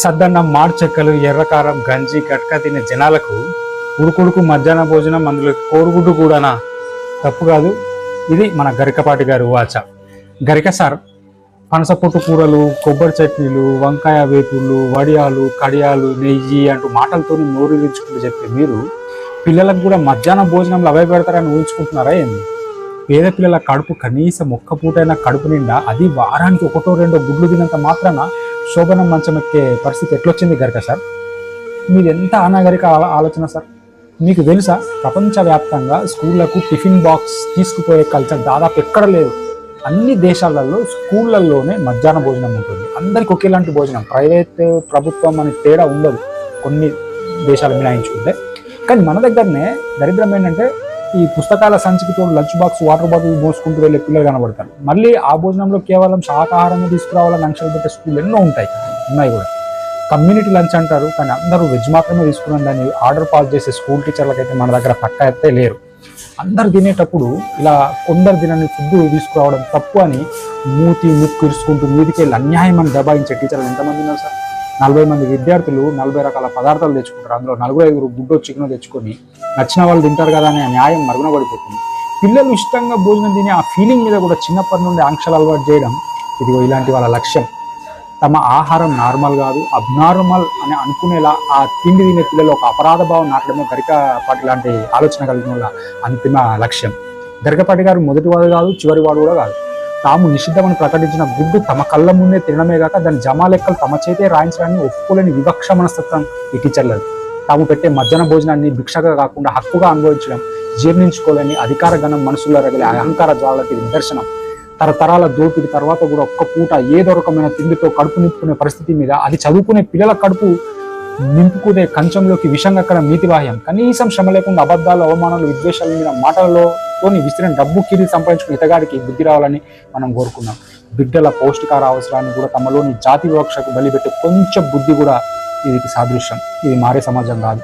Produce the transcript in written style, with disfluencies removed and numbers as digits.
సద్దన్నం, మాడ్చెక్కలు, ఎర్రకారం, గంజి, గట్క తినే జనాలకు ఉడుకుడుకు మధ్యాహ్న భోజనం, అందులో కోరుగుడ్డు కూడానా? తప్పు కాదు. ఇది మన గరికపాటి గారి వాచ. గరిక సార్ పనసపొట్టు కూరలు, కొబ్బరి చట్నీలు, వంకాయ వేపుళ్ళు, వడియాలు, కడియాలు, నెయ్యి అంటూ మాటలతోని నోరురించుకుంటూ చెప్పే మీరు పిల్లలకు కూడా మధ్యాహ్న భోజనంలో అవే పెడతారని ఊహించుకుంటున్నారా ఏంది? పేద పిల్లల కడుపు కనీసం ఒక్క పూటైనా కడుపు నిండా, అది వారానికి ఒకటో రెండో గుడ్లు తినంత మాత్రాన శోభనం మంచం ఎక్కే పరిస్థితి ఎట్లొచ్చింది గరిక సార్? మీది ఎంత అనాగరిక ఆలోచన సార్. మీకు తెలుసా, ప్రపంచవ్యాప్తంగా స్కూళ్లకు టిఫిన్ బాక్స్ తీసుకుపోయే కల్చర్ దాదాపు ఎక్కడ లేదు. అన్ని దేశాలలో స్కూళ్ళల్లోనే మధ్యాహ్న భోజనం ఉంటుంది. అందరికి ఒకేలాంటి భోజనం, ప్రైవేట్ ప్రభుత్వం అని తేడా ఉండదు కొన్ని దేశాలు మినాయించుకుంటే. కానీ మన దగ్గరనే దరిద్రం ఏంటంటే, ఈ పుస్తకాల సంచికి తోడు లంచ్ బాక్స్, వాటర్ బాటిల్ మోసుకుంటూ వెళ్ళే పిల్లలు కనబడతారు. మళ్ళీ ఆ భోజనంలో కేవలం శాకాహారమే తీసుకురావాలని ఆంక్షలు పెట్టే స్కూల్ ఎన్నో ఉన్నాయి కూడా. కమ్యూనిటీ లంచ్ అంటారు, కానీ అందరూ వెజ్ మాత్రమే తీసుకున్నాం. దాన్ని ఆర్డర్ పాస్ చేసే స్కూల్ టీచర్లకైతే మన దగ్గర పక్క అయితే లేరు. అందరు తినేటప్పుడు ఇలా కొందరు తినని ఫుడ్ తీసుకురావడం తప్పు అని మూతి ముక్కు ఇరుచుకుంటూ మీదికి వెళ్ళి అన్యాయం అని దబాయించే టీచర్లు ఎంతమంది ఉన్నారు సార్? 40 మంది విద్యార్థులు 40 రకాల పదార్థాలు తెచ్చుకుంటారు. అందులో 4-5 గుడ్డో చికెనో తెచ్చుకొని నచ్చిన వాళ్ళు తింటారు కదా అనే న్యాయం మరుగున పడిపోతుంది. పిల్లలు ఇష్టంగా భోజనం తినే ఆ ఫీలింగ్ మీద కూడా చిన్నప్పటి నుండి ఆంక్షలు అలవాటు చేయడం, ఇదిగో ఇలాంటి వాళ్ళ లక్ష్యం. తమ ఆహారం నార్మల్ కాదు, అబ్నార్మల్ అని అనుకునేలా ఆ తిండి తినే పిల్లలు ఒక అపరాధ భావం నాటడమే గరికపాటి లాంటి ఆలోచన కలిగిన వాళ్ళ అంతిమ లక్ష్యం. గరికపాటి గారు మొదటివాడు కాదు, చివరివాడు కూడా కాదు. తాము నిషిద్ధమని ప్రకటించిన గుడ్డు తమ కళ్ళ ముందే తినడమే కాక దాని జమా లెక్కలు తమ చేతే రాయించడాన్ని ఒప్పుకోలేని వివక్ష మనస్తత్వం ఈ టీచర్లది. తాము పెట్టే మధ్యాహ్న భోజనాన్ని భిక్షగా కాకుండా హక్కుగా అనుభవించడం, జీర్ణించుకోలేని అధికార గణం మనసులో రగిలే అహంకార జ్వాలకి నిదర్శనం. తరతరాల దోపిడి తర్వాత కూడా ఒక్క పూట ఏదో రకమైన తిండితో కడుపు నింపుకునే పరిస్థితి మీద, అది చదువుకునే పిల్లల కడుపు నింపుకునే కంచంలోకి విషంగక్కడం నీతిబాహ్యం. కనీసం శ్రమ లేకుండా అబద్ధాలు, అవమానాలు, విద్వేషాల మీద మాటలతోని విసిరిన డబ్బు కీరి సంపాదించుకునే ఇతగాడికి బుద్ధి రావాలని మనం కోరుకున్నాం. బిడ్డల పౌష్టికార అవసరాన్ని కూడా తమలోని జాతి వివక్షకు బలిపెట్టే కొంచెం బుద్ధి కూడా ఇది సాదృశ్యం. ఇది మారే సమాజం కాదు.